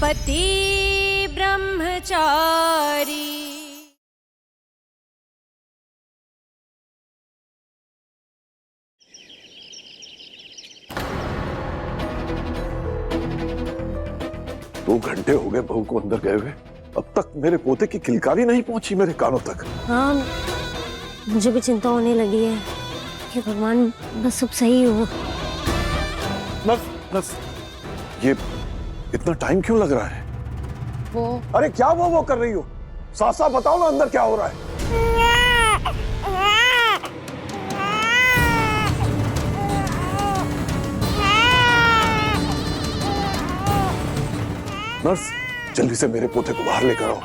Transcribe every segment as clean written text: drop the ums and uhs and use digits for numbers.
पति ब्रह्मचारी। दो घंटे हो गए बहू को अंदर गए हुए, अब तक मेरे पोते की किलकारी नहीं पहुंची मेरे कानों तक। हाँ, मुझे भी चिंता होने लगी है कि भगवान बस सब सही हो। बस ये इतना टाइम क्यों लग रहा है? अरे क्या वो कर रही हो? साफ साफ बताओ ना अंदर क्या हो रहा है। नर्स, जल्दी से मेरे पोते को बाहर लेकर आओ।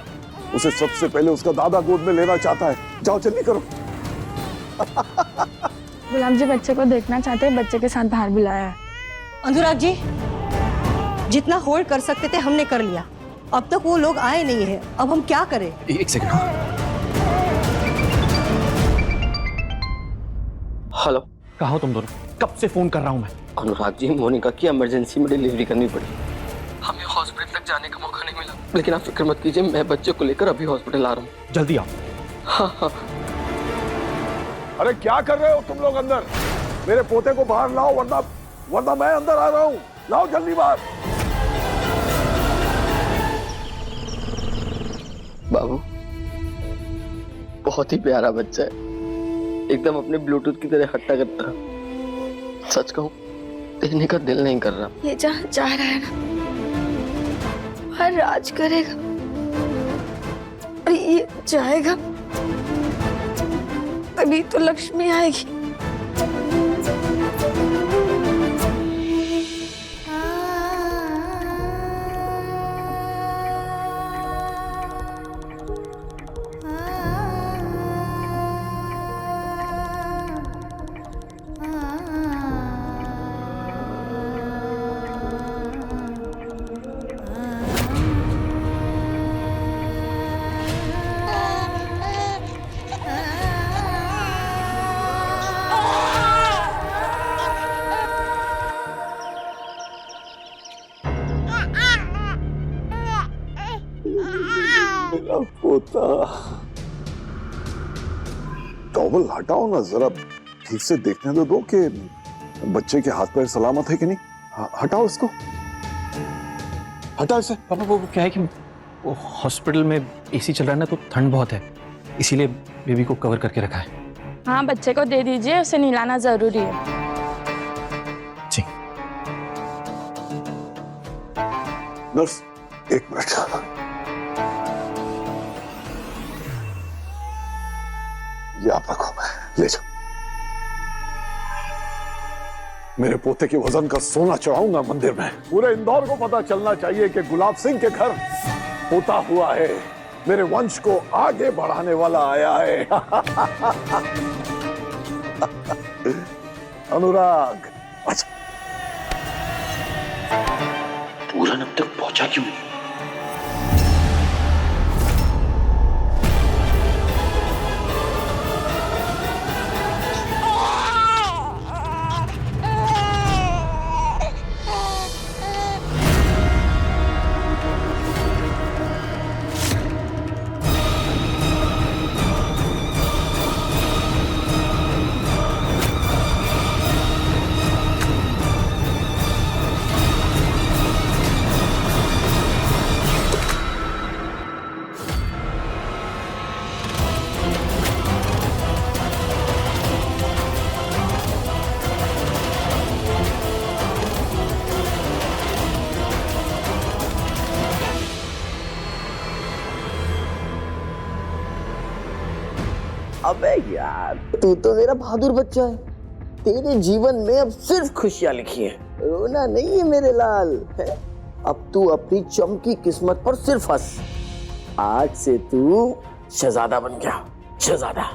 उसे सबसे पहले उसका दादा गोद में लेना चाहता है। जाओ जल्दी करो। गुलाब जी बच्चे को देखना चाहते हैं, बच्चे के साथ बाहर बुलाया है। अनुराग जी, जितना होल्ड कर सकते थे हमने कर लिया, अब तक वो लोग आए नहीं है, अब हम क्या करें? एक सेकंड। हेलो, कहाँ हो तुम दोनों? कब से फोन कर रहा हूँ मैं। अनुराग जी, मोनिका की इमरजेंसी में डिलीवरी करनी पड़ी, हमें हॉस्पिटल तक जाने का मौका नहीं मिला, लेकिन आप फिक्र मत कीजिए, मैं बच्चे को लेकर अभी हॉस्पिटल आ रहा हूँ। जल्दी आओ। हाँ। अरे क्या कर रहे हो तुम लोग अंदर? मेरे पोते को बाहर लाओ, वरना मैं अंदर आ रहा हूँ। लाओ जल्दी बाहर। बाबू, बहुत ही प्यारा बच्चा है, एकदम अपने ब्लूटूथ की तरह हट्टा करता है। सच कहूं, देखने का दिल नहीं कर रहा। ये जहाँ जा रहा है ना, हर राज करेगा और ये जाएगा तभी तो लक्ष्मी आएगी। मेरा पोता, टॉवल हटाओ ना जरा, ठीक से देखने तो दो कि बच्चे के हाथ पैर सलामत है कि नहीं। हटाओ इसको, हटाओ इसे। पापा, वो क्या है कि वो हॉस्पिटल में एसी चल रहा है ना, तो ठंड बहुत है, इसीलिए बेबी को कवर करके रखा है। हाँ, बच्चे को दे दीजिए, उसे नहलाना जरूरी है। जी। नर्स, एक मिनट। ये आप रखो, ले जाओ। मेरे पोते के वजन का सोना चढ़ाऊंगा मंदिर में। पूरे इंदौर को पता चलना चाहिए कि गुलाब सिंह के घर पोता हुआ है, मेरे वंश को आगे बढ़ाने वाला आया है। अनुराग, अच्छा पूरन अब तक पहुंचा क्यों नहीं? अबे यार, तू तो मेरा बहादुर बच्चा है, तेरे जीवन में अब सिर्फ खुशियां लिखी है, रोना नहीं है मेरे लाल है? अब तू अपनी चमकी किस्मत पर सिर्फ हंस। आज से तू शहजादा बन गया, शहजादा।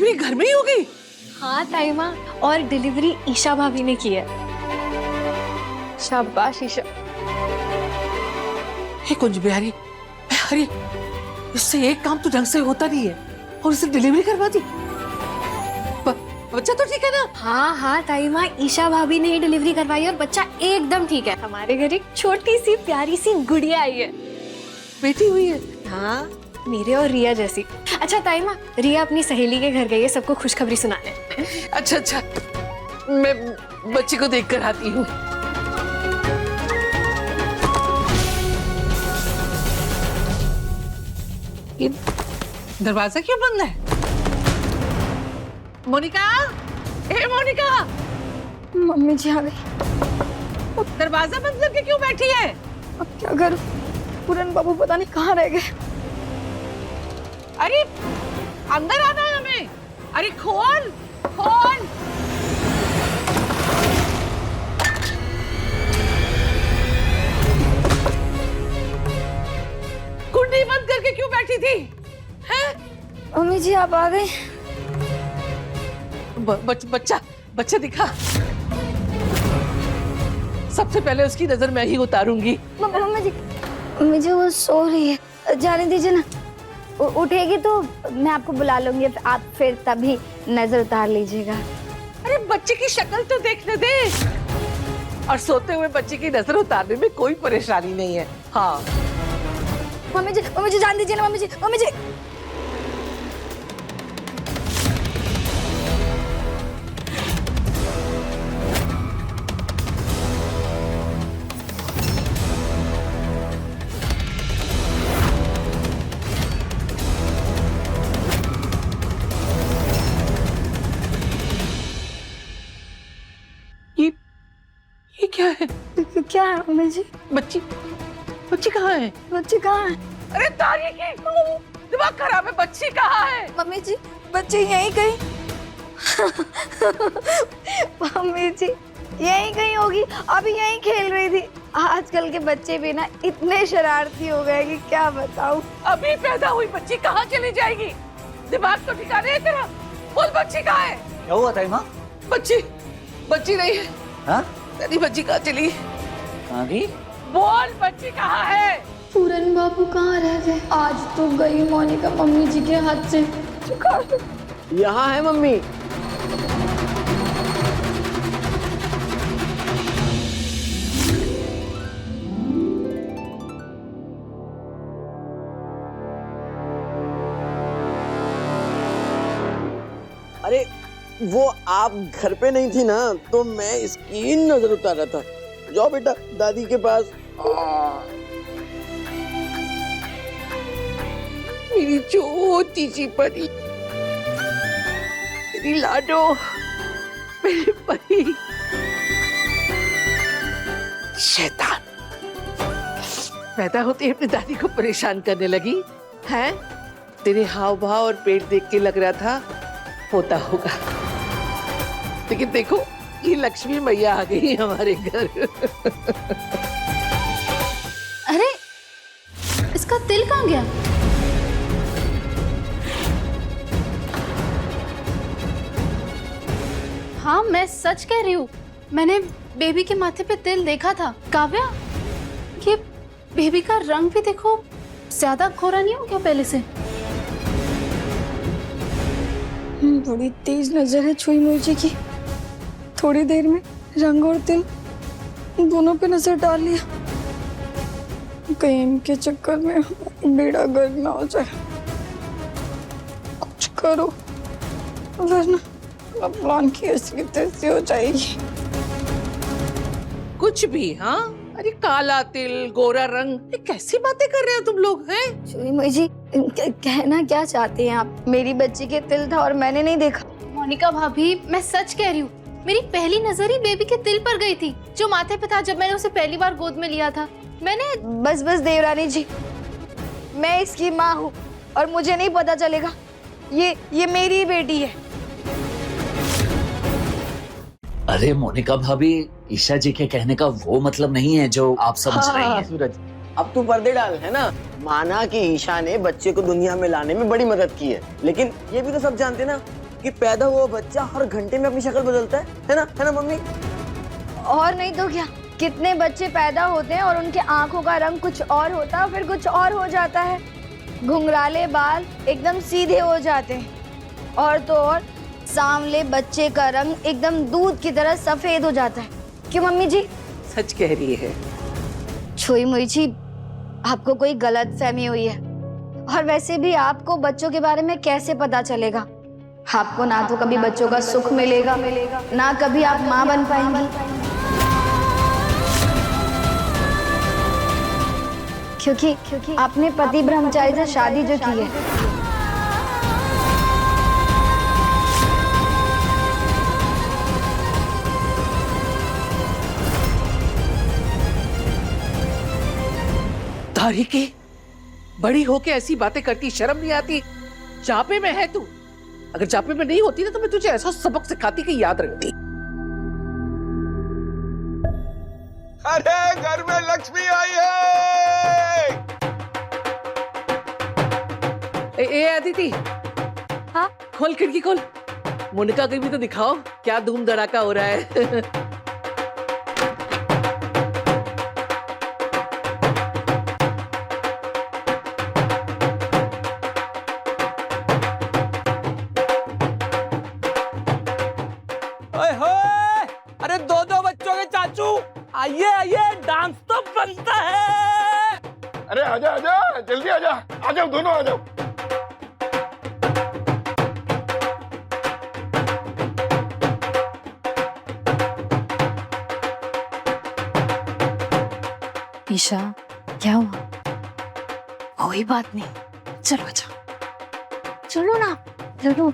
डिलीवरी घर में ही हो गई? हाँ ताई माँ, और डिलीवरी ईशा भाभी ने की है। शाबाश ईशा। हे कुंज बिहारी, अरे इससे एक काम तो ढंग से होता नहीं है और इसे डिलीवरी करवा दी। बच्चा तो ठीक है ना? हाँ हाँ ताई माँ, ईशा भाभी ने ही डिलीवरी करवाई और बच्चा एकदम ठीक है। हमारे घर एक छोटी सी प्यारी सी गुड़िया आई है। बेटी हुई है? हाँ, मेरे और रिया जैसी। अच्छा ताई माँ, रिया अपनी सहेली के घर गई है सबको खुशखबरी सुनाने। अच्छा अच्छा, मैं बच्ची को देख कर आती हूँ। ये दरवाजा क्यों बंद है? मोनिका, ए मोनिका, मम्मी जी आ गई। दरवाजा बंद करके क्यों बैठी है? अब क्या करूं? पूरन बाबू पता नहीं कहाँ रह गए। अरे अंदर आना है हमें। अरे खोल खोल। कुंडी बंद करके क्यों बैठी थी? हैं? मम्मी जी आप आ गए। बच्चा दिखा। सबसे पहले उसकी नजर मैं ही उतारूंगी। मम्मी जी वो सो रही है, जाने दीजिए ना। उठेगी तो मैं आपको बुला लूंगी, आप फिर तभी नजर उतार लीजिएगा। अरे बच्चे की शक्ल तो देखने दे। और सोते हुए बच्चे की नजर उतारने में कोई परेशानी नहीं है। हाँ मम्मी जी जान दीजिए ना। मम्मी जी ये क्या है? क्या है मम्मी जी? बच्ची कहाँ है? बच्ची कहाँ है? अरे तारीखी, दिमाग खराब है। बच्ची कहाँ है? मम्मी जी बच्ची यहीं कहीं। मम्मी जी यहीं कहीं होगी, अभी यहीं खेल रही थी। आजकल के बच्चे भी ना इतने शरारती हो गए कि क्या बताऊं। अभी पैदा हुई बच्ची कहाँ चली जाएगी? दिमाग तो ठिकाने है तेरा। बोल बच्ची कहाँ है? क्या हुआ ताई माँ? बच्ची नहीं है। हाँ? तेरी बच्ची कहाँ चली? कहाँ गई? बोल बच्ची कहाँ है? पूरन बाबू कहाँ रह गए? आज तो गई मोनिका मम्मी जी के हाथ से। यहाँ है मम्मी। अरे वो आप घर पे नहीं थी ना, तो मैं इसकी नजर उतार रहा था। जाओ बेटा दादी के पास। मेरी छोटी सी परी, मेरी लाडो, मेरी परी। शैतान, पैदा होते ही अपनी दादी को परेशान करने लगी है। तेरे हाव भाव और पेट देख के लग रहा था होता होगा, लेकिन देखो ये लक्ष्मी मैया आ गई हमारे घर। अरे इसका तिल कहाँ गया? हाँ मैं सच कह रही हूँ, मैंने बेबी के माथे पे तिल देखा था। काव्या, ये बेबी का रंग भी देखो ज्यादा गोरा नहीं हो क्या पहले से? बड़ी तेज नजर है छुई मुझे की। थोड़ी देर में रंग और तिल दोनों पे नजर डाल लिया। कहीं इनके चक्कर में बेड़ा गर्क ना हो जाए। कुछ करो वरना प्लान की असलियत ऐसी हो जाएगी। कुछ भी? हाँ, अरे काला तिल, गोरा रंग, ये कैसी बातें कर रहे हो तुम लोग हैं? छुई मुझे कहना क्या चाहते हैं आप? मेरी बच्ची के तिल था और मैंने नहीं देखा। मोनिका भाभी मैं सच कह रही हूँ, मेरी पहली नजर ही बेबी के तिल पर गई थी जो माथे पे था जब मैंने उसे पहली बार गोद में लिया था। मैंने बस देवरानी जी, मैं इसकी माँ हूँ और मुझे नहीं पता चलेगा। ये मेरी बेटी है। अरे मोनिका भाभी, ईशा जी के कहने का वो मतलब नहीं है जो आप समझ रही हैं। सूरज, अब तू पर्दे डाल, है ना। माना कि ईशा ने बच्चे को दुनिया में लाने में बड़ी मदद की है, लेकिन ये भी तो सब जानते ना कि पैदा हुआ बच्चा हर घंटे में अपनी शक्ल बदलता है ना मम्मी? और नहीं तो क्या, कितने बच्चे पैदा होते हैं और उनके आंखों का रंग कुछ और होता है, फिर कुछ और हो जाता है। घुंघराले बाल एकदम सीधे हो जाते हैं, और तो और सांवले बच्चे का रंग एकदम दूध की तरह सफेद हो जाता है। क्यों मम्मी जी? सच कह रही है। छुई मुई जी, आपको कोई गलत फहमी हुई है। और वैसे भी आपको बच्चों के बारे में कैसे पता चलेगा? आपको ना तो कभी बच्चों का सुख मिलेगा, ना कभी आप माँ बन पाएंगी, क्योंकि आपने पति ब्रह्मचारी से शादी जो की है। तारिके, बड़ी होके ऐसी बातें करती, शर्म नहीं आती? जापे में है तू। अगर जापे में नहीं होती ना तो मैं तुझे ऐसा सबक सिखाती कि याद रखती। अरे घर में लक्ष्मी आई है। ए अदिति, हाँ? खोल खिड़की खोल। मोनिका की भी तो दिखाओ क्या धूम धड़ाका हो रहा है। अरे दो बच्चों के चाचू, आइए आइए, डांस तो बनता है। अरे आजा आजा, जल्दी आजा, आ जाओ दोनों आ जाओ। ईशा, क्या हुआ? कोई बात नहीं, चलो अच्छा, चलो ना, चलो।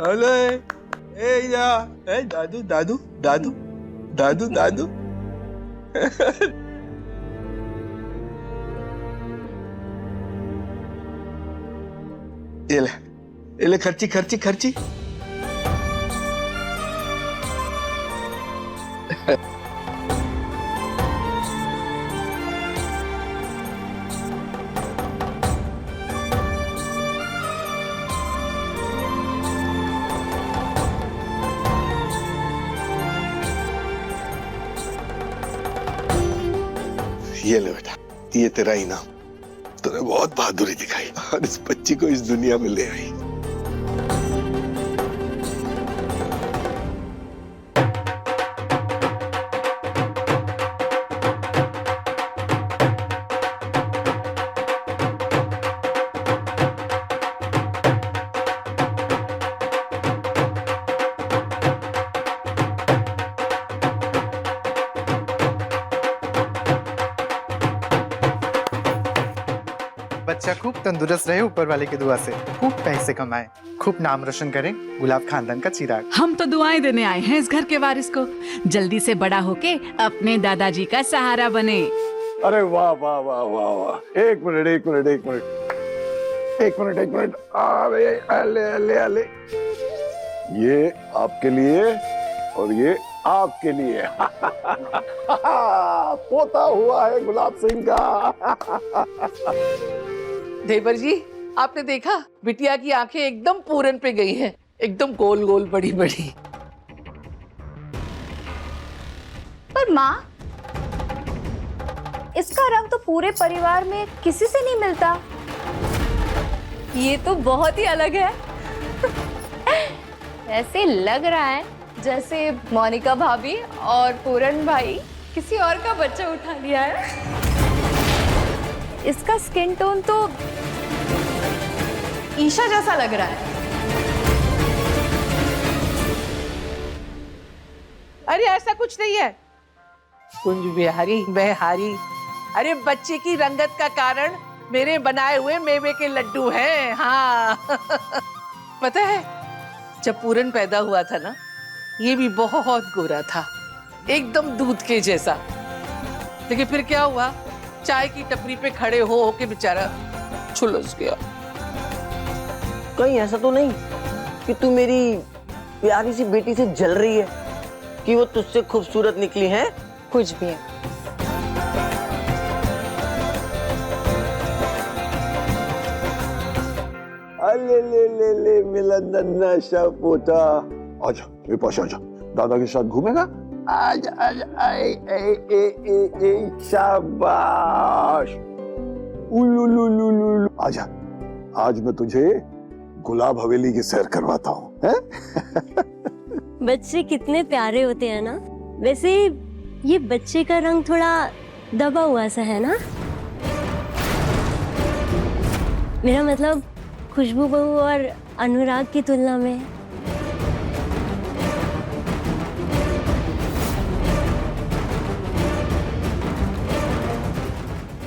हेलो, दादू दादू दादू दादू दादू। ये ले खर्ची खर्ची खर्ची। ये ले बेटा, ये तेरा इनाम। तूने बहुत बहादुरी दिखाई और इस बच्ची को इस दुनिया में ले आई। बच्चा खूब तंदुरुस्त रहे, ऊपर वाले की दुआ से खूब पैसे कमाए, खूब नाम रोशन करें, गुलाब खानदान का चिराग। हम तो दुआएं देने आए हैं इस घर के वारिस को, जल्दी से बड़ा होके अपने दादाजी का सहारा बने। अरे वाह वाह वाह वाह वाह। एक मिनट एक मिनट एक मिनट एक मिनट एक मिनट। अरे अले अले अले, ये आपके लिए और ये आपके लिए। पोता हुआ है गुलाब सिंह का। देवर जी, आपने देखा बिटिया की आंखें एकदम पूरन पे गई हैं, एकदम गोल गोल बड़ी बड़ी। पर माँ, इसका रंग तो पूरे परिवार में किसी से नहीं मिलता। ये तो बहुत ही अलग है। ऐसे लग रहा है जैसे मोनिका भाभी और पूरन भाई किसी और का बच्चा उठा लिया है। इसका स्किन टोन तो ईशा जैसा लग रहा है। अरे ऐसा कुछ नहीं है कुंज बिहारी बहारी। अरे बच्चे की रंगत का कारण मेरे बनाए हुए मेवे के लड्डू हैं। हाँ। पता है, जब पूरन पैदा हुआ था ना, ये भी बहुत गोरा था, एकदम दूध के जैसा। लेकिन फिर क्या हुआ, चाय की टपरी पे खड़े हो के बेचारा झुलस गया। कहीं ऐसा तो नहीं कि तू मेरी प्यारी सी बेटी से जल रही है कि वो तुझसे खूबसूरत निकली है? कुछ भी है। अले ले ले ले मेरा नन्हा सा पोता, आजा मेरे पास आजा, दादा के साथ घूमेगा? आजा आजा, ए ए ए ए ए शाबाश, उलुलुलुलुलु, आजा, आज मैं तुझे गुलाब हवेली की सैर करवाता हूँ, हैं? बच्चे कितने प्यारे होते हैं ना। वैसे ये बच्चे का रंग थोड़ा दबा हुआ सा है ना। मेरा मतलब खुशबू बहू और अनुराग की तुलना में।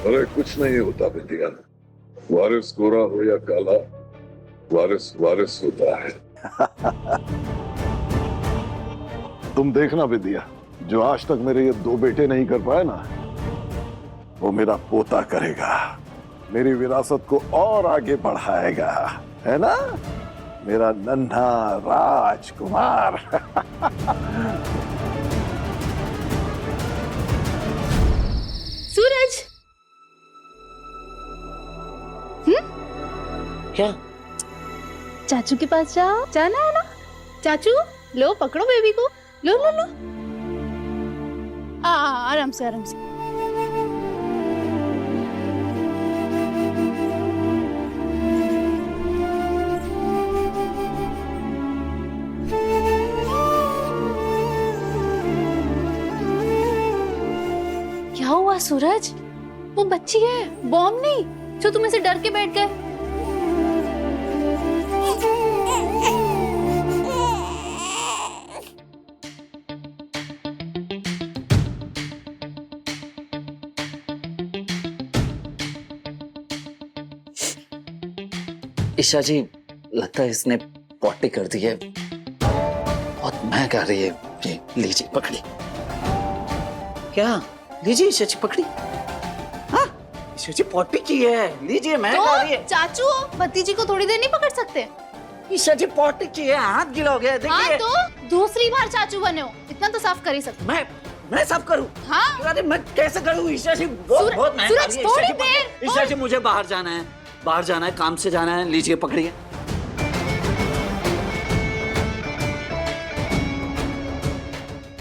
अरे कुछ नहीं होता बिटिया, वारिस गोरा हो या काला, वारिस वारिस होता है। तुम देखना विद्या, जो आज तक मेरे ये 2 बेटे नहीं कर पाए ना, वो मेरा पोता करेगा, मेरी विरासत को और आगे बढ़ाएगा, है ना मेरा नन्हा राजकुमार। सूरज, क्या? चाचू के पास जाओ, जाना है ना? चाचू लो, पकड़ो बेबी को, लो लो लो। आराम से आराम से। क्या हुआ सूरज? वो बच्ची है, बॉम्ब नहीं, जो तुम ऐसे डर के बैठ गए। ईशा जी, लगता है इसने पॉटी कर दी है, बहुत महक आ रही है। ये लीजिए पकड़ी। क्या? लीजिए ईशा जी पकड़ी। हाँ, ईशा जी पॉटी की है, लीजिए महक आ रही है। चाचू भतीजी को थोड़ी देर नहीं पकड़ सकते? ईशा जी पॉटी की है, हाथ गीला हो गया, देखिए। हाँ तो दूसरी बार चाचू बने हो, इतना तो साफ कर ही सकते। मैं साफ करूं? हाँ। अरे मैं कैसे करूं ईशा जी, बहुत महक आ रही है। थोड़ी देर। ईशा जी मुझे बाहर जाना है, बाहर जाना है, काम से जाना है, लीजिए पकड़िए।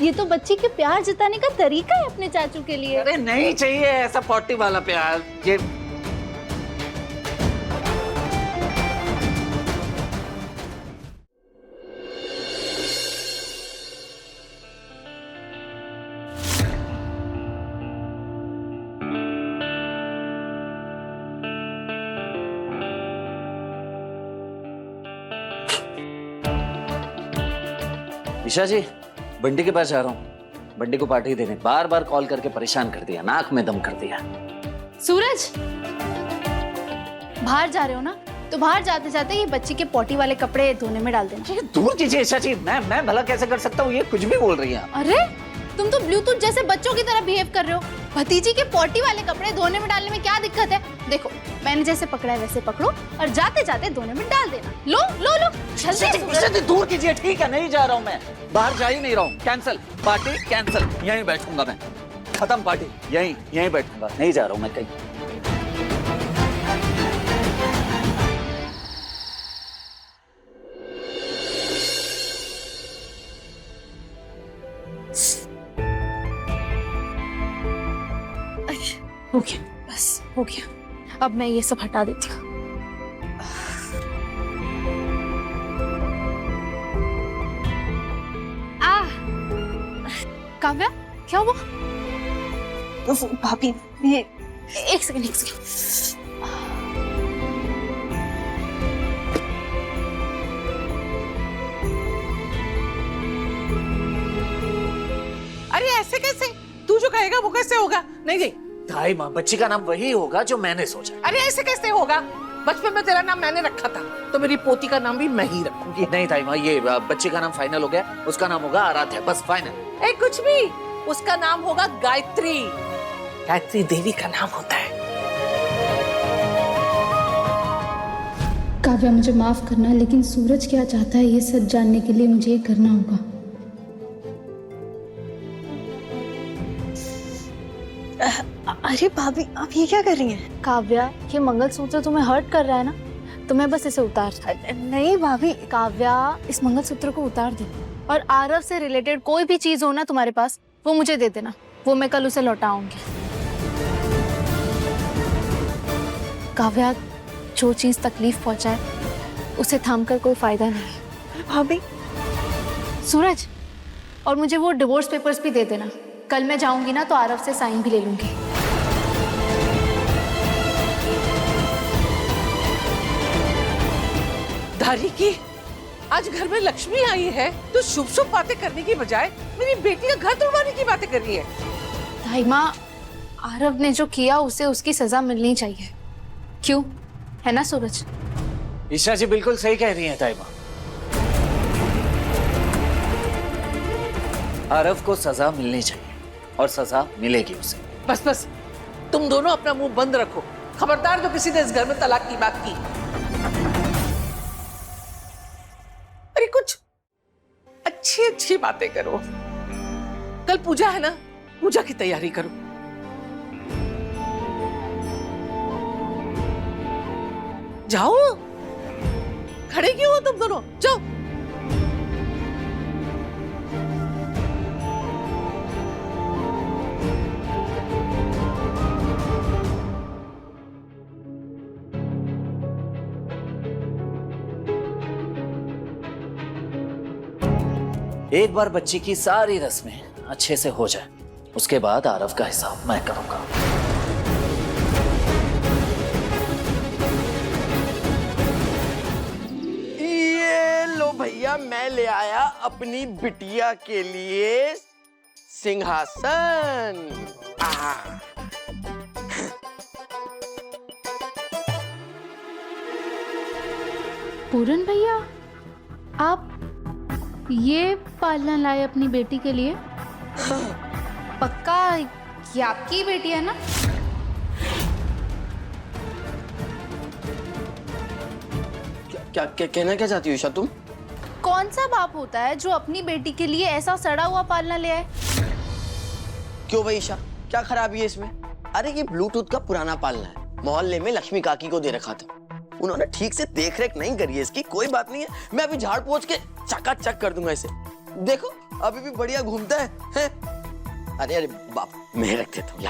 ये तो बच्ची के प्यार जताने का तरीका है अपने चाचू के लिए। अरे नहीं चाहिए ऐसा पॉटी वाला प्यार, ये ईशा जी, बंटी के पास जा रहा हूँ, बंटी को पार्टी देने। बार बार कॉल करके परेशान कर दिया, नाक में दम कर दिया। सूरज, बाहर जा रहे हो ना, तो बाहर जाते जाते ये बच्ची के पॉटी वाले कपड़े धोने में डाल देना। दूर कीजिए ईशा जी, मैं भला कैसे कर सकता हूँ, ये कुछ भी बोल रही है। अरे तुम तो ब्लूटूथ जैसे बच्चों की तरह बिहेव कर रहे हो। भतीजी के पॉटी वाले कपड़े धोने में डालने में क्या दिक्कत है? देखो मैंने जैसे पकड़ा है वैसे पकड़ो और जाते जाते धोने में डाल देना। लो लो लो, जल्दी। दूर कीजिए, ठीक है, नहीं जा रहा हूँ मैं, बाहर जा ही नहीं रहा हूँ। कैंसिल, पार्टी कैंसिल, यहीं बैठूंगा मैं, खत्म पार्टी, यहीं बैठूंगा, नहीं जा रहा हूँ मैं कहीं। हो गया, बस हो गया। अब मैं ये सब हटा देती हूँ। काव्या, क्या हुआ? भाभी, ये एक सेकंड। अरे ऐसे कैसे? तू जो कहेगा वो कैसे होगा? नहीं ताई माँ, बच्ची का नाम वही होगा जो मैंने सोचा। अरे ऐसे कैसे होगा? बचपन में तेरा नाम मैंने रखा था, तो मेरी पोती का नाम भी मैं ही रखूंगी। नहीं ताई माँ, ये बच्ची का नाम फाइनल हो गया, उसका नाम होगा आराध्या, बस फाइनल। कुछ भी, उसका नाम होगा गायत्री। गायत्री देवी का नाम होता है। काव्या मुझे माफ करना, लेकिन सूरज क्या चाहता है ये सच जानने के लिए मुझे ये करना होगा। अरे भाभी आप ये क्या कर रही हैं? काव्या, ये मंगलसूत्र तुम्हें हर्ट कर रहा है ना, तो मैं बस इसे उतार। नहीं भाभी। काव्या, इस मंगलसूत्र को उतार दे और आरव से रिलेटेड कोई भी चीज हो ना तुम्हारे पास, वो मुझे दे देना, वो मैं कल उसे लौटाऊंगी। काव्या, जो चीज तकलीफ पहुंचाए उसे थामकर कोई फायदा नहीं। भाभी। सूरज, और मुझे वो डिवोर्स पेपर्स भी दे देना, कल मैं जाऊंगी ना तो आरव से साइन भी ले लूंगी। धारी की, आज घर में लक्ष्मी आई है तो शुभ शुभ बातें करने की बजाय मेरी बेटी का घर तोड़वाने की बातें कर रही है। दाई माँ, आरव ने जो किया उसे उसकी सजा मिलनी चाहिए, क्यों? है ना सूरज? ईशा जी बिल्कुल सही कह रही हैं ताइमा। आरव को सजा मिलनी चाहिए और सजा मिलेगी उसे। बस बस, तुम दोनों अपना मुंह बंद रखो। खबरदार जो किसी ने इस घर में तलाक की बात की। अरे कुछ अच्छी अच्छी बातें करो। कल पूजा है ना, पूजा की तैयारी करो। जाओ, खड़े क्यों हो तुम दोनों? जाओ। एक बार बच्ची की सारी रस्में अच्छे से हो जाए, उसके बाद आरव का हिसाब मैं करूंगा। ये लो भैया, मैं ले आया अपनी बिटिया के लिए सिंहासन। पूरन भैया, आप ये पालना लाए अपनी बेटी के लिए? पक्का ये आपकी बेटी है ना? क्या कहना क्या चाहती हो ईशा तुम? कौन सा बाप होता है जो अपनी बेटी के लिए ऐसा सड़ा हुआ पालना ले आए? क्यों भाई ईशा, क्या खराबी है इसमें? अरे ये ब्लूटूथ का पुराना पालना है, मोहल्ले में लक्ष्मी काकी को दे रखा था, उन्होंने ठीक से देख रेख नहीं करी है इसकी। कोई बात नहीं है, मैं अभी झाड़ पोंछ के चकाचक कर दूंगा इसे। देखो अभी भी बढ़िया घूमता है? अरे अरे बाप, मैं रख देता हूँ।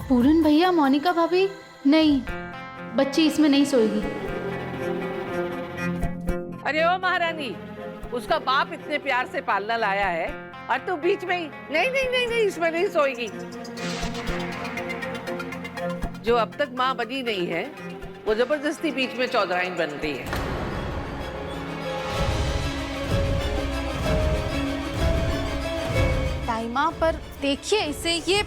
पूरन भैया, मोनिका भाभी, नहीं, बच्ची इसमें नहीं सोएगी। अरे ओ महारानी, उसका बाप इतने प्यार से पालना लाया है और तू बीच में ही नहीं नहीं नहीं नहीं, इसमें नहीं सोएगी। जो अब तक माँ बनी नहीं है वो जबरदस्ती बीच में चौधराइन बन रही है। ताइमा, पर देखिए इसे, ये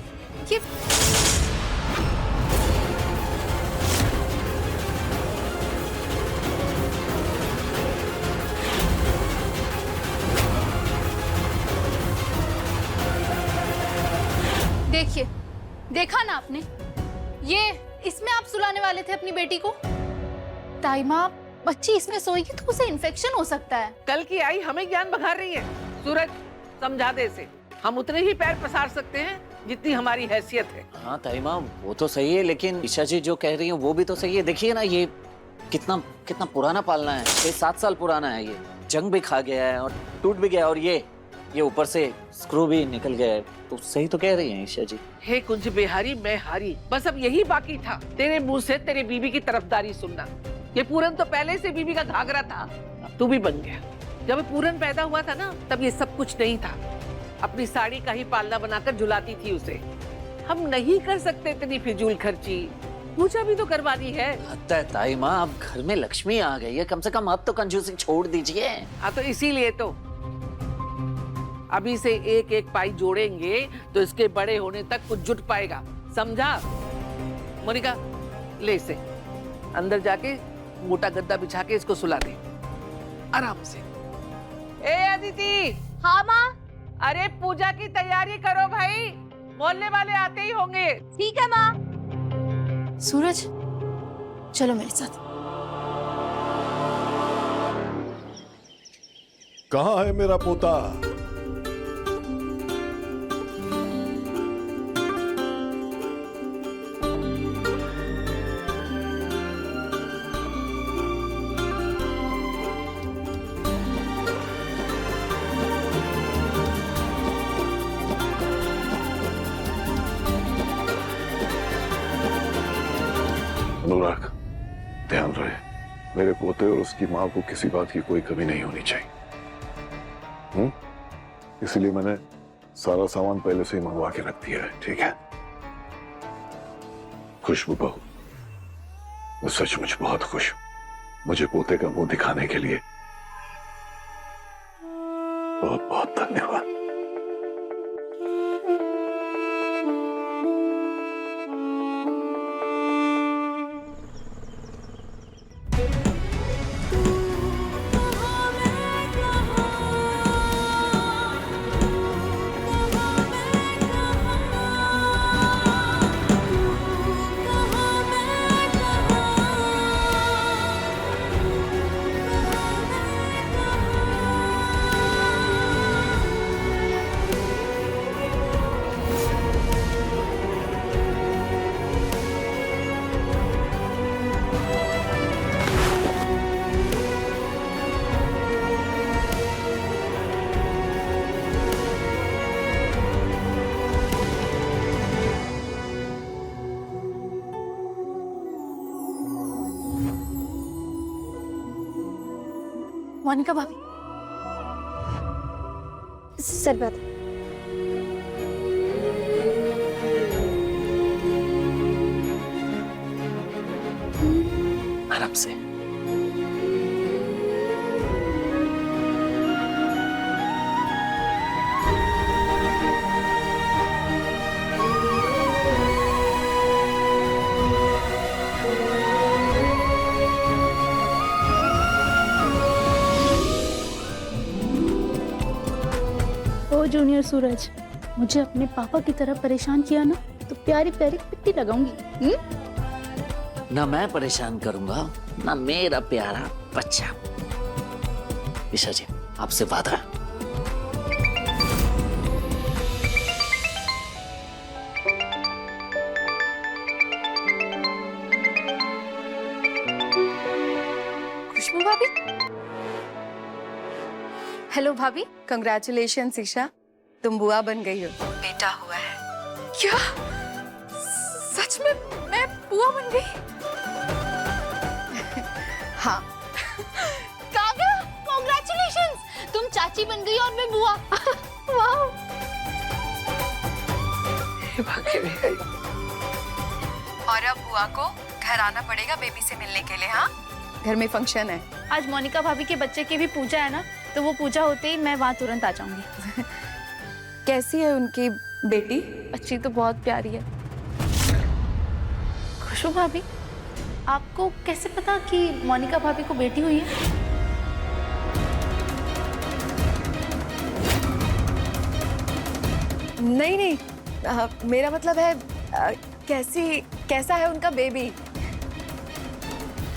देखिए, देखा ना आपने, ये इसमें आप सुलाने वाले थे अपनी बेटी को। ताइमा, बच्ची इसमें सोएगी तो उसे इन्फेक्शन हो सकता है। कल की आई हमें ज्ञान बघार रही है। सूरज, समझा दे इसे, हम उतने ही पैर पसार सकते हैं जितनी हमारी हैसियत है। हाँ ताइमा, वो तो सही है, लेकिन ईशा जी जो कह रही हैं वो भी तो सही है। देखिए ना, ये कितना कितना पुराना पालना है, 6-7 साल पुराना है। ये जंग भी खा गया है और टूट भी गया, और ये ऊपर से स्क्रू भी निकल गया है। तो सही तो कह रही हैं ईशा जी। हे कुंज बिहारी, मैं हारी, बस अब यही बाकी था, तेरे मुंह से तेरे बीबी की तरफदारी सुनना। ये पूरन तो पहले से बीबी का घाघरा था, तू भी बन गया। जब पूरन पैदा हुआ था ना, तब ये सब कुछ नहीं था। अपनी साड़ी का ही पालना बनाकर झुलाती थी उसे। हम नहीं कर सकते इतनी फिजूल खर्ची, पूजा भी तो करवानी है। ताइमा, अब घर में लक्ष्मी आ गई है, कम से कम अब तो कंजूसी छोड़ दीजिए। हाँ, तो इसीलिए तो अभी से एक एक पाई जोड़ेंगे तो इसके बड़े होने तक कुछ जुट पाएगा, समझा? मोनिका, ले इसे अंदर जाके मोटा गद्दा बिछा के इसको सुला दे आराम से। ए अदिति। हाँ माँ। अरे पूजा की तैयारी करो भाई, मोहल्ले वाले आते ही होंगे। ठीक है माँ। सूरज, चलो मेरे साथ। कहाँ है मेरा पोता? अनुराग, ध्यान रहे, मेरे पोते और उसकी माँ को किसी बात की कोई कमी नहीं होनी चाहिए। इसलिए मैंने सारा सामान पहले से ही मंगवा के रख दिया है, ठीक है? खुशबू बहू, मैं सचमुच बहुत खुश हूं। मुझे पोते का मुंह दिखाने के लिए बहुत बहुत धन्यवाद। मोनिका भाभी, सर बात। आराम से। जूनियर सूरज, मुझे अपने पापा की तरह परेशान किया ना तो प्यारी प्यारी पिट्टी लगाऊंगी। ना मैं परेशान करूंगा, ना मेरा प्यारा बच्चा। ईशा जी, आपसे वादा है। खुशबू भाभी। हेलो भाभी। कंग्रेचुलेशन ईशा, तुम बुआ बन गई हो, बेटा हुआ है। क्या सच में मैं बुआ बन गई? हाँ। काव्या, कांग्रेचुलेशंस, तुम चाची बन गई और मैं बुआ। वाह। और अब बुआ को घर आना पड़ेगा बेबी से मिलने के लिए। हाँ, घर में फंक्शन है आज। मोनिका भाभी के बच्चे की भी पूजा है ना, तो वो पूजा होते ही मैं वहाँ तुरंत आ जाऊंगी। कैसी है उनकी बेटी? अच्छी तो बहुत प्यारी है। खुशबू भाभी, आपको कैसे पता कि मोनिका भाभी को बेटी हुई है? नहीं नहीं, मेरा मतलब है कैसा है उनका बेबी?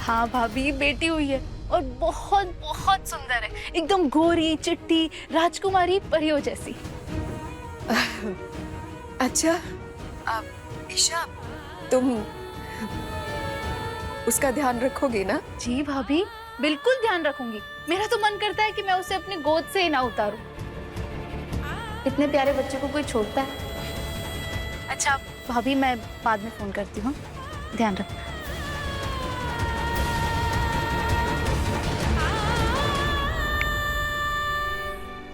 हाँ भाभी, बेटी हुई है और बहुत बहुत सुंदर है, एकदम गोरी चिट्टी राजकुमारी परियों जैसी। अच्छा, ईशा, तुम उसका ध्यान रखोगी ना? जी भाभी, बिल्कुल ध्यान रखूंगी। मेरा तो मन करता है कि मैं उसे अपनी गोद से ही ना उतारूं। इतने प्यारे बच्चे को कोई छोड़ता है? अच्छा भाभी, मैं बाद में फोन करती हूँ, ध्यान रखना।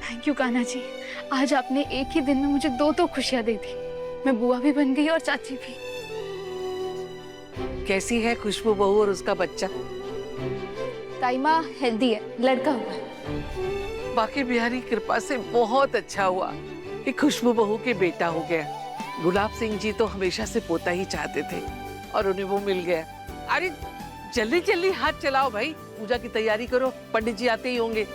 थैंक यू कान्हा जी, आज आपने एक ही दिन में मुझे दो खुशियां दे दी। मैं बुआ भी बन गई और चाची भी। कैसी है खुशबू बहू और उसका बच्चा? ताई माँ हेल्दी है, लड़का हुआ है। बाकी बिहारी कृपा से बहुत अच्छा हुआ कि खुशबू बहू के बेटा हो गया। गुलाब सिंह जी तो हमेशा से पोता ही चाहते थे और उन्हें वो मिल गया। अरे जल्दी जल्दी हाथ चलाओ भाई, पूजा की तैयारी करो, पंडित जी आते ही होंगे।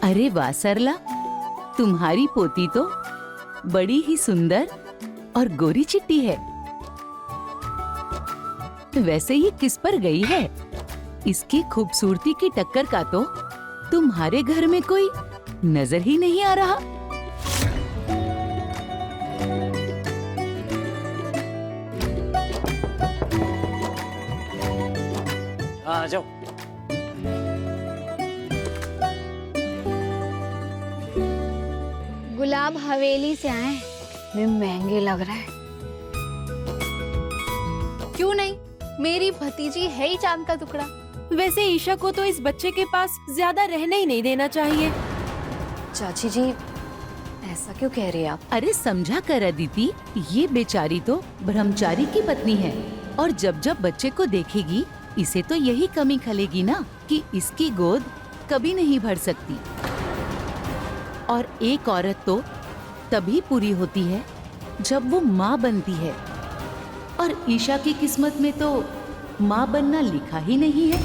अरे वाह सरला, तुम्हारी पोती तो बड़ी ही सुंदर और गोरी चिट्टी है। वैसे ये किस पर गई है? इसकी खूबसूरती की टक्कर का तो तुम्हारे घर में कोई नजर ही नहीं आ रहा। हाँ, आ जाओ। गुलाब हवेली से आए, भी महंगे लग रहा है। क्यों नहीं, मेरी भतीजी है ही चांद का टुकड़ा। वैसे ईशा को तो इस बच्चे के पास ज्यादा रहने ही नहीं देना चाहिए। चाची जी, ऐसा क्यों कह रही हैं आप? अरे समझा कर अदिति, ये बेचारी तो ब्रह्मचारी की पत्नी है और जब जब बच्चे को देखेगी इसे तो यही कमी खलेगी ना कि इसकी गोद कभी नहीं भर सकती। और एक औरत तो तभी पूरी होती है जब वो माँ बनती है, और ईशा की किस्मत में तो माँ बनना लिखा ही नहीं है।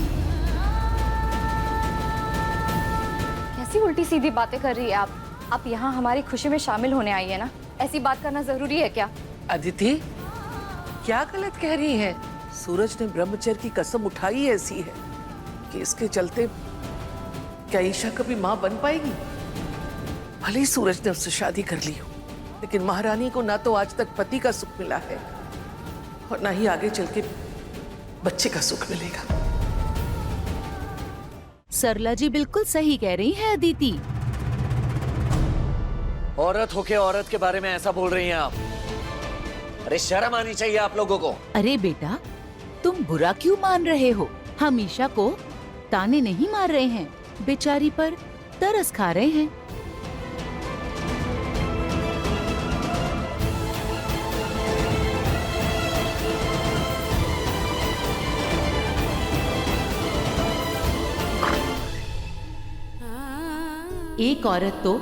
कैसी उल्टी सीधी बातें कर रही है आप? आप यहाँ हमारी खुशी में शामिल होने आई है ना, ऐसी बात करना जरूरी है क्या? अदिति, क्या गलत कह रही है? सूरज ने ब्रह्मचर्य की कसम उठाई ऐसी है कि इसके चलते क्या ईशा कभी माँ बन पाएगी? भले ही सूरज ने उससे शादी कर ली हो, लेकिन महारानी को ना तो आज तक पति का सुख मिला है और ना ही आगे चल के बच्चे का सुख मिलेगा। सरला जी बिल्कुल सही कह रही है अदिति। औरत होके औरत के बारे में ऐसा बोल रही हैं आप? अरे शर्म आनी चाहिए आप लोगों को। अरे बेटा, तुम बुरा क्यों मान रहे हो? हम ईशा को ताने नहीं मार रहे हैं, बेचारी पर तरस खा रहे हैं। एक औरत तो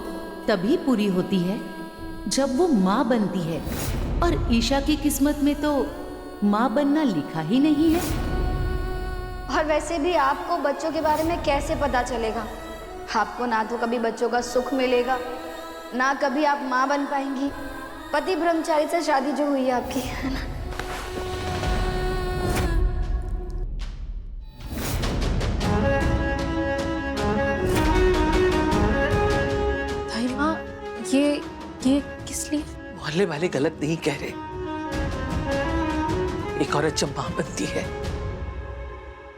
तभी पूरी होती है जब वो माँ बनती है, और ईशा की किस्मत में तो माँ बनना लिखा ही नहीं है। और वैसे भी आपको बच्चों के बारे में कैसे पता चलेगा? आपको ना तो कभी बच्चों का सुख मिलेगा, ना कभी आप माँ बन पाएंगी। पति ब्रह्मचारी से शादी जो हुई है आपकी, है ना? दाई माँ, ये किस लिए? मोहल्ले वाले गलत नहीं कह रहे। एक औरत जब मां बनती है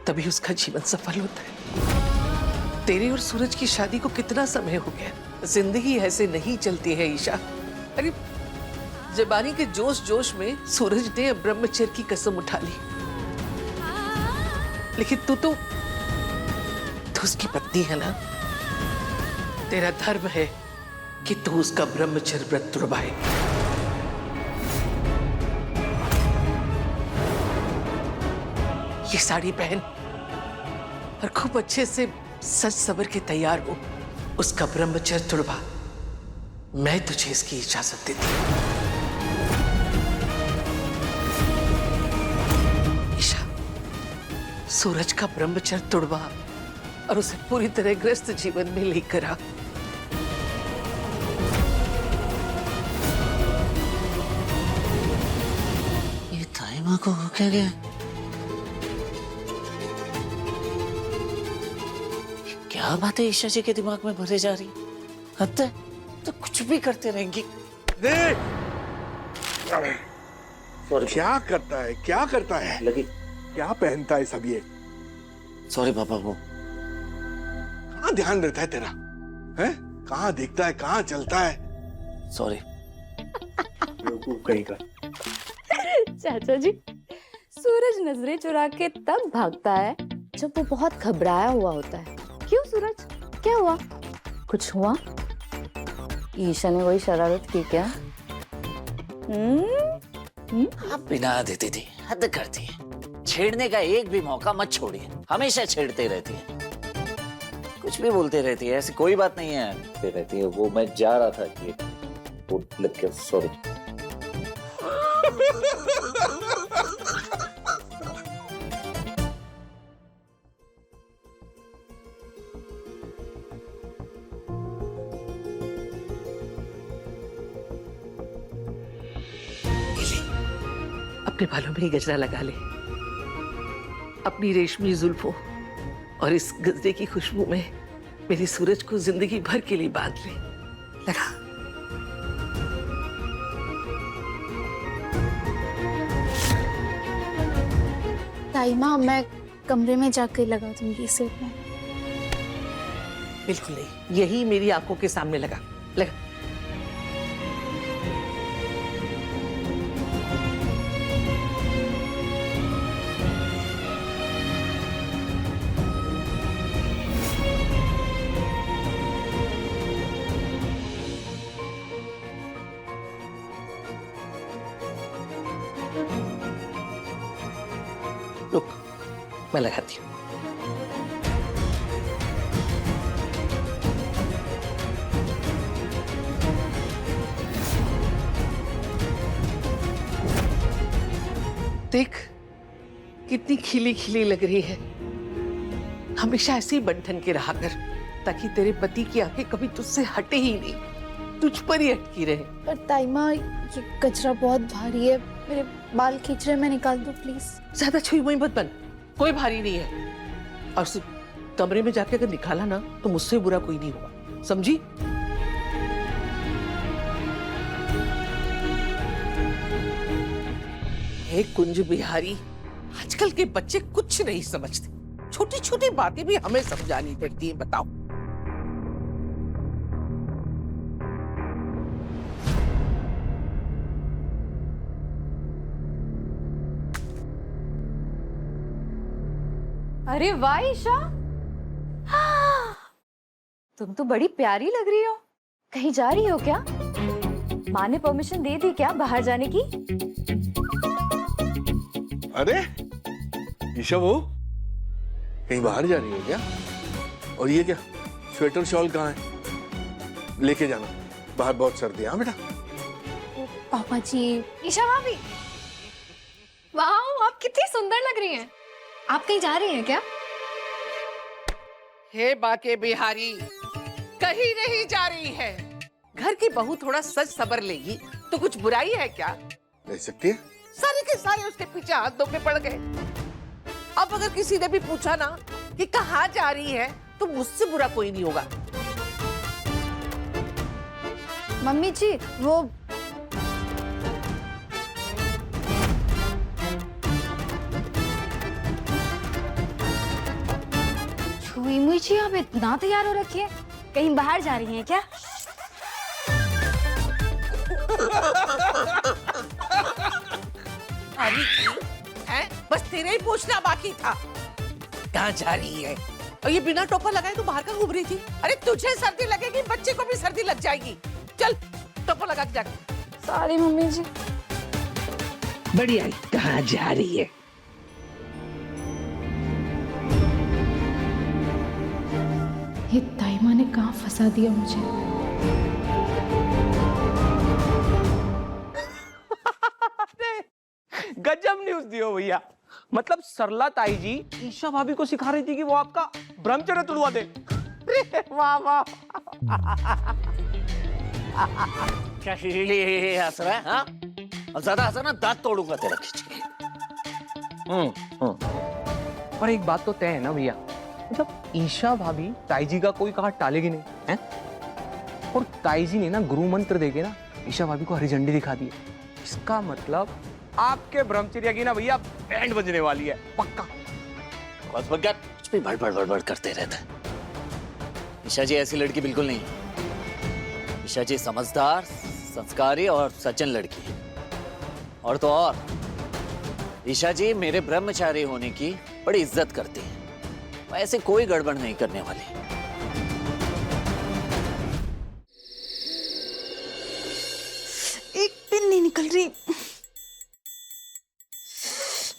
तभी उसका जीवन सफल होता है। तेरे और सूरज की शादी को कितना समय हो गया? जिंदगी ऐसे नहीं चलती है ईशा। अरे जवानी के जोश जोश में सूरज ने ब्रह्मचर्य की कसम उठा ली, लेकिन तू तो उसकी पत्नी है ना। तेरा धर्म है कि तू उसका ब्रह्मचर्य व्रत तुड़वाए। ये साड़ी पहन और खूब अच्छे से सज सवर के तैयार हो, उसका ब्रह्मचर्य तुड़वा। मैं तुझे इसकी इजाजत देती हूँ। ईशा, सूरज का ब्रह्मचर्य तुड़वा और उसे पूरी तरह ग्रस्त जीवन में लेकर आ। ये ताइमा को हो क्या गया? क्या बात है ईशा जी के दिमाग में भरे जा रही? हद है, तो कुछ भी करते रहेंगी। देख, क्या करता है, क्या करता है? लगी क्या पहनता है सब ये? सॉरी पापा। वो कहाँ ध्यान रहता है तेरा? हैं? कहाँ देखता है, कहाँ चलता है? सॉरी। कहीं का। चाचा जी, सूरज नजरें चुरा के तब भागता है जब वो बहुत घबराया हुआ होता है। क्यों सूरज, क्या हुआ? कुछ हुआ? ईशा ने कोई शरारत की क्या? आप बिना देती थी, हद करती है। छेड़ने का एक भी मौका मत छोड़िए, हमेशा छेड़ते रहती है, कुछ भी बोलते रहती है। ऐसी कोई बात नहीं है, बोलते रहती है। वो मैं जा रहा था कि वो लग गया, सॉरी। अपने बालों में ही गजरा लगा ले। अपनी रेशमी जुल्फों और इस गजरे की खुशबू में मेरी सूरज को जिंदगी भर के लिए बांध ले। लगा। ताई माँ, मैं कमरे में जाकर लगा दूंगी इसे। बिल्कुल नहीं, यही मेरी आंखों के सामने लगा। रुक, मैं लगाती हूँ। देख कितनी खिली खिली लग रही है। हमेशा ऐसे ही बंधन के रहा कर, ताकि तेरे पति की आंखें कभी तुझसे हटे ही नहीं, तुझ पर ही अटकी रहे। पर ताई माँ, ये कचरा बहुत भारी है, मेरे बाल खींच रहे, मैं निकाल दूं प्लीज। ज्यादा छुई मुई मत बन, कोई भारी नहीं है। और सिर्फ कमरे में जाके अगर निकाला ना तो मुझसे बुरा कोई नहीं होगा, समझी? हे कुंज बिहारी, आजकल के बच्चे कुछ नहीं समझते, छोटी छोटी बातें भी हमें समझानी पड़ती हैं। बताओ। अरे वाह ईशा, तुम तो बड़ी प्यारी लग रही हो। कहीं जा रही हो क्या? माँ ने परमिशन दे दी क्या बाहर जाने की? अरे ईशा, वो कहीं बाहर जा रही हो क्या? और ये क्या, स्वेटर शॉल कहाँ है? लेके जाना, बाहर बहुत सर्दी है। हाँ बेटा। पापा जी। ईशा भाभी, वाह आप कितनी सुंदर लग रही हैं। आप कहीं जा रही हैं क्या? हे बाके बिहारी, कहीं नहीं जा रही है। घर की बहू थोड़ा सज सबर लेगी तो कुछ बुराई है क्या? ले सकती है। सारे के सारे उसके पीछे हाथ धो के पड़ गए। अब अगर किसी ने भी पूछा ना कि कहाँ जा रही है तो मुझसे बुरा कोई नहीं होगा। मम्मी जी, वो छुई मुई जी, आप इतना तैयार हो रखी है, कहीं बाहर जा रही हैं क्या? अरे हैं? बस तेरे ही पूछना बाकी था, कहाँ जा रही है? और ये बिना टोपा लगाए तो बाहर का घूम रही थी। अरे तुझे सर्दी लगेगी, बच्चे को भी सर्दी लग जाएगी। चल टोपा लगा के जाके। सॉरी मम्मी जी। बढ़िया, कहाँ जा रही है? ये ताई माँ ने कहाँ फंसा दिया मुझे। गजब न्यूज दियो भैया। मतलब सरला ताई जी ईशा भाभी को सिखा रही थी कि वो आपका ब्रह्मचर्य तोड़वा दे। वाह वाह। क्या हंस रहा है? हाँ, अब ज्यादा हंसा ना दांत तोड़ूंगा तेरा खींच के। पर एक बात तो तय है ना भैया, मतलब ईशा भाभी ताई जी का कोई कहा टालेगी नहीं है। और ताई जी ने ना गुरु मंत्र देके ना ईशा भाभी को हरी झंडी दिखा दी है। इसका मतलब आपके ब्रह्मचर्य की ना भैया बैंड बजने वाली है, पक्का। बस बगैर कुछ भी बड़बड़ करते रहते हैं। ईशा जी ऐसी लड़की बिल्कुल नहीं। ईशा जी समझदार, संस्कारी और सज्जन लड़की है। और तो और ईशा जी मेरे ब्रह्मचारी होने की बड़ी इज्जत करती है। ऐसे कोई गड़बड़ नहीं करने वाली। एक पिन नहीं निकल रही।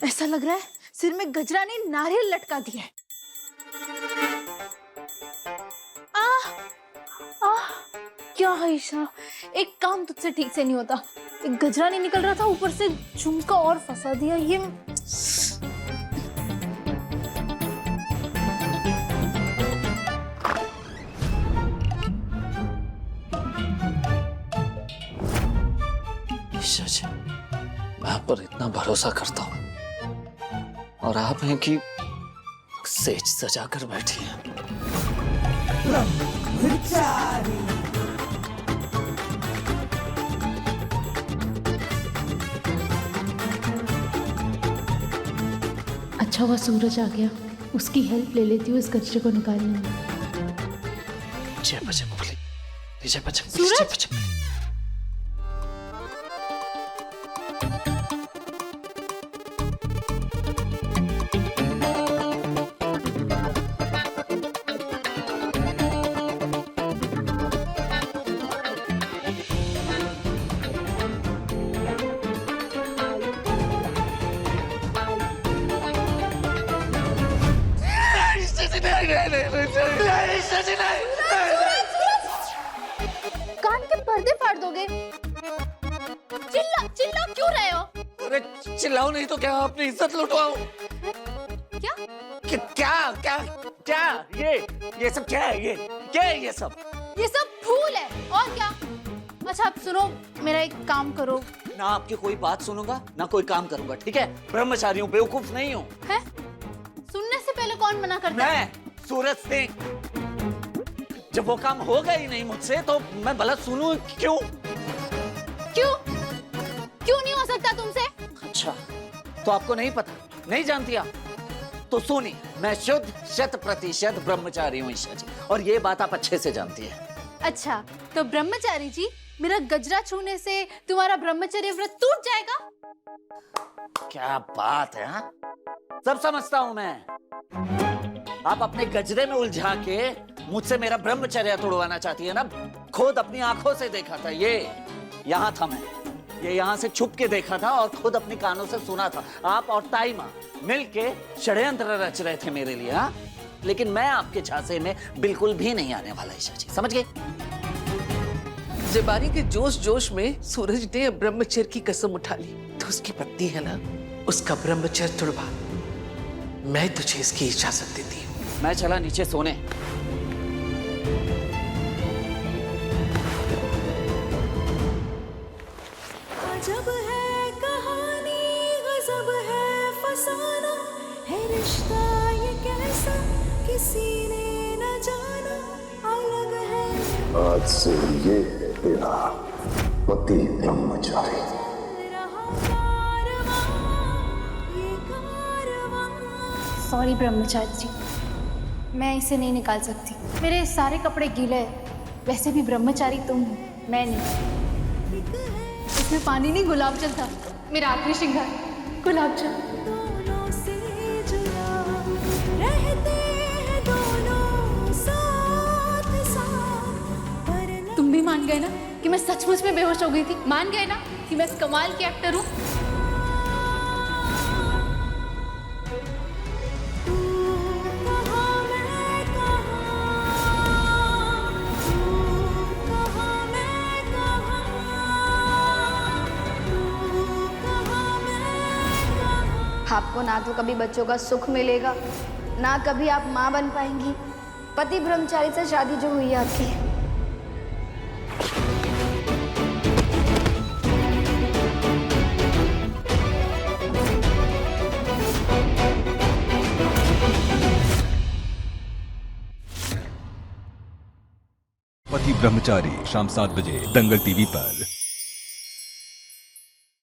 ऐसा लग रहा है सिर में गजरा ने नारियल लटका दिया है। क्या है ईशा, एक काम तुझसे ठीक से नहीं होता। एक गजरा नहीं निकल रहा था, ऊपर से झुमका और फंसा दिया। ये ईशा जी, मैं आप पर इतना भरोसा करता हूँ और आप हैं कि सेज सजा कर बैठी है। अच्छा हुआ सूरज आ गया, उसकी हेल्प ले लेती हूँ इस कचरे को निकालने में। जय बजरंग बली, जय बजरंग बली, सूरज? जय बजरंग बली। कान के पर्दे फाड़ दोगे? चिल्ला चिल्ला क्यों रहे हो? अरे चिल्लाओ नहीं तो क्या अपनी इज्जत लुटवाओ? क्या? क्या क्या क्या ये सब क्या है? ये क्या है ये सब? ये सब फूल है और क्या? अच्छा आप सुनो, मेरा एक काम करो। ना आपकी कोई बात सुनूंगा ना कोई काम करूंगा, ठीक है? ब्रह्मचारी हूँ, बेवकूफ नहीं हूँ। है? सुनने से पहले कौन मना करता है? मैं सूरज सिंह। जब वो काम होगा ही नहीं मुझसे तो मैं भला सुनूं क्यों? क्यों? क्यों नहीं हो सकता तुमसे? अच्छा, तो आपको नहीं पता, नहीं जानती आप? तो सुनी, मैं शुद्ध 100% ब्रह्मचारी हूँ ईशा जी, और ये बात आप अच्छे से जानती है। अच्छा, तो ब्रह्मचारी जी, मेरा गजरा छूने से तुम्हारा ब्रह्मचर्य व्रत टूट जाएगा? क्या बात है, हाँ? सब समझता हूँ मैं। आप अपने गजरे में उलझा के मुझसे मेरा ब्रह्मचर्य तोड़वाना चाहती है ना? खुद अपनी आंखों से देखा था, ये यहाँ था मैं, ये यहाँ से छुप के देखा था और खुद अपनी कानों से सुना था। आप और ताई माँ मिलके षड्यंत्र रच रहे थे मेरे लिए, हाँ? लेकिन मैं आपके झांसे में बिल्कुल भी नहीं आने वाला ईशा जी, समझ गए? जबानी के जोश जोश में सूरज ने ब्रह्मचर्य की कसम उठा ली, तो उसकी पत्नी है ना, उसका ब्रह्मचर्य तुड़वा। मैं तुझे इसकी इजाजत देती हूँ। मैं चला नीचे सोने। अजब है कहानी, गजब है फसाना, है रिश्ता ये कैसा किसी ने न जाना, अलग है। आज से ये है तेरा पति ब्रह्मचारी। सॉरी ब्रह्मचारी जी, मैं इसे नहीं निकाल सकती। मेरे सारे कपड़े गीले हैं। वैसे भी ब्रह्मचारी तुम हो, मैं नहीं। इसमें पानी नहीं, गुलाब जल था। मेरा आखिरी श्रृंगार गुलाब जल। दोनों से जुड़ा रहते हैं दोनों साथ साथ। तुम भी मान गए ना कि मैं सचमुच में बेहोश हो गई थी? मान गए ना कि मैं कमाल की एक्टर हूँ? आपको ना तो कभी बच्चों का सुख मिलेगा, ना कभी आप माँ बन पाएंगी। पति ब्रह्मचारी से शादी जो हुई है आपकी। पति ब्रह्मचारी शाम 7 बजे दंगल टीवी पर।